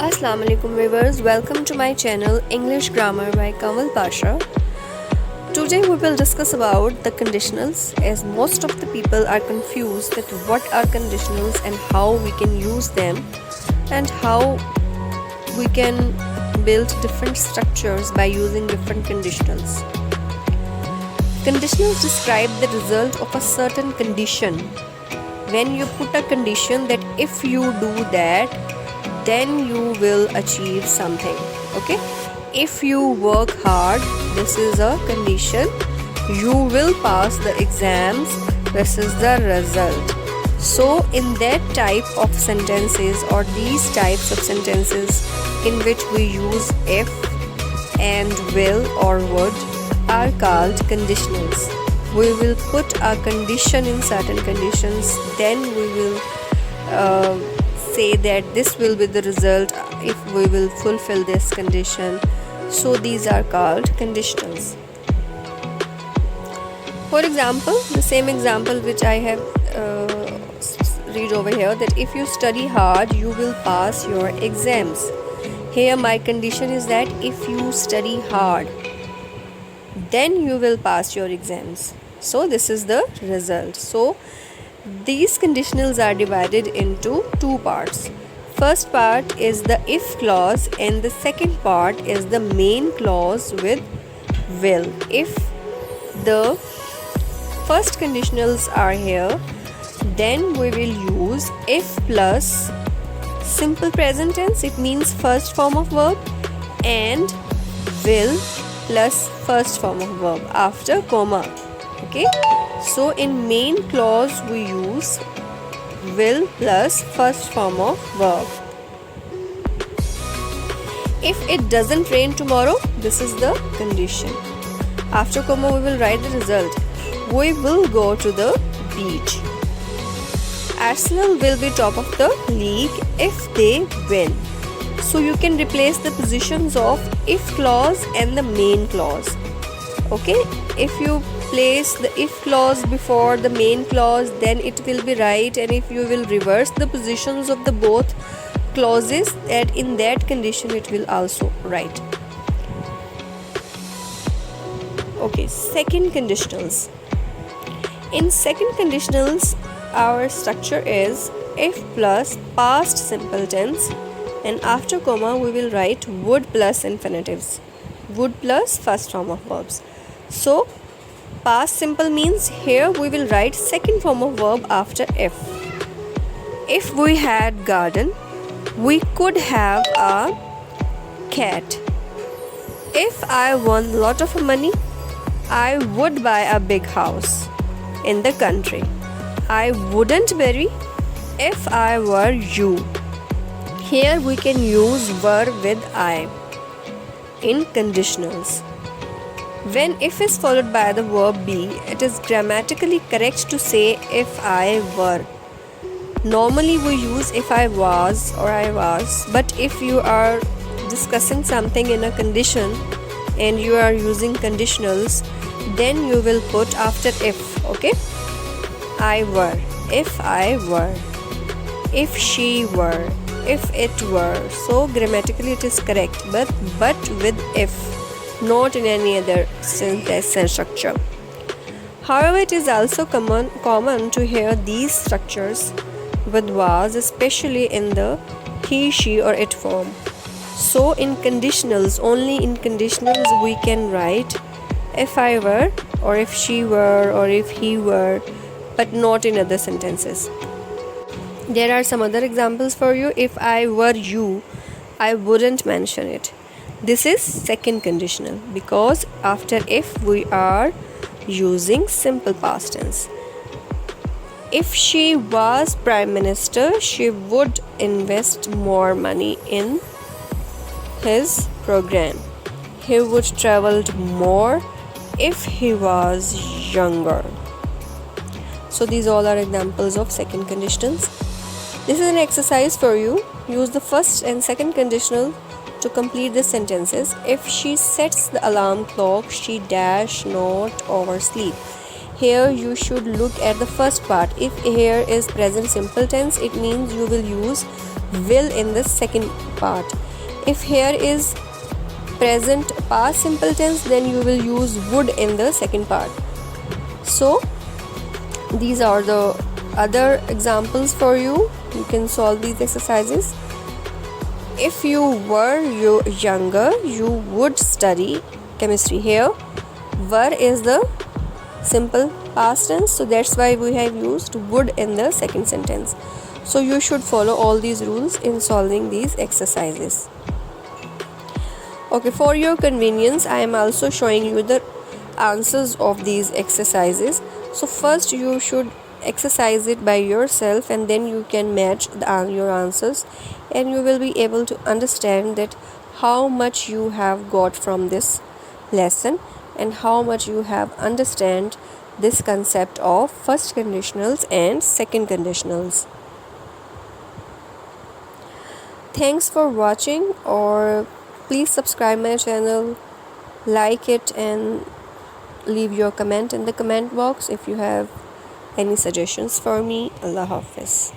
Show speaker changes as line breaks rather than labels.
Assalamu alaikum viewers, welcome to my channel English Grammar by Kamal Pasha. Today we will discuss about the conditionals, as most of the people are confused that what are conditionals and how we can use them and how we can build different structures by using different conditionals. Conditionals describe the result of a certain condition. When you put a condition that if you do that, then you will achieve something. Okay, if you work hard, this is a condition, you will pass the exams, this is the result. So in that type of sentences or these types of sentences in which we use if and will or would are called conditionals. We will put a condition in certain conditions, then we will say that this will be the result if we will fulfill this condition. So these are called conditionals. For example, the same example which I have read over here, that if you study hard you will pass your exams. Here my condition is that if you study hard, then you will pass your exams. So this is the result. So these conditionals are divided into two parts. First part is the if clause and the second part is the main clause with will. If the first conditionals are here, then we will use if plus simple present tense, it means first form of verb, and will plus first form of verb after comma. Okay, so in main clause we use will plus first form of verb. If it doesn't rain tomorrow, this is the condition. After comma we will write the result. We will go to the beach. Arsenal will be top of the league if they win. So you can replace the positions of if clause and the main clause. Okay, if you place the if clause before the main clause, then it will be right, and if you will reverse the positions of the both clauses, that in that condition it will also right. Okay, second conditionals. In second conditionals, our structure is if plus past simple tense, and after comma we will write would plus infinitives, would plus first form of verbs. So past simple means here we will write second form of verb after if. If we had garden, we could have a cat. If I won lot of money, I would buy a big house in the country. I wouldn't marry if I were you. Here we can use were with I in conditionals. When if is followed by the verb be, it is grammatically correct to say if I were. Normally we use if I was or I was, but if you are discussing something in a condition and you are using conditionals, then you will put after if. Okay, I were, if I were, if she were, if it were. So grammatically it is correct, but with if, not in any other sentence structure. However, it is also common to hear these structures with was, especially in the he, she or it form. So in conditionals, only in conditionals we can write if I were or if she were or if he were, but not in other sentences. There are some other examples for you. If I were you, I wouldn't mention it. This is second conditional because after if we are using simple past tense. If she was prime minister, she would invest more money in his program. He would travel more if he was younger. So these all are examples of second conditionals. This is an exercise for you. Use the first and second conditional to complete the sentences. If she sets the alarm clock, she dash not oversleep. here you should look at the first part. If here is present simple tense, it means you will use will in the second part. If here is present past simple tense, then you will use would in the second part. So these are the other examples for you. You can solve these exercises. If you were younger, you would study chemistry. Here were is the simple past tense, so that's why we have used would in the second sentence. So you should follow all these rules in solving these exercises. Okay, for your convenience, I am also showing you the answers of these exercises. So first you should exercise it by yourself, and then you can match your answers, and you will be able to understand that how much you have got from this lesson and how much you have understand this concept of first conditionals and second conditionals. Thanks for watching, or please subscribe my channel, like it, and leave your comment in the comment box if you have any suggestions for me. Allah Hafiz.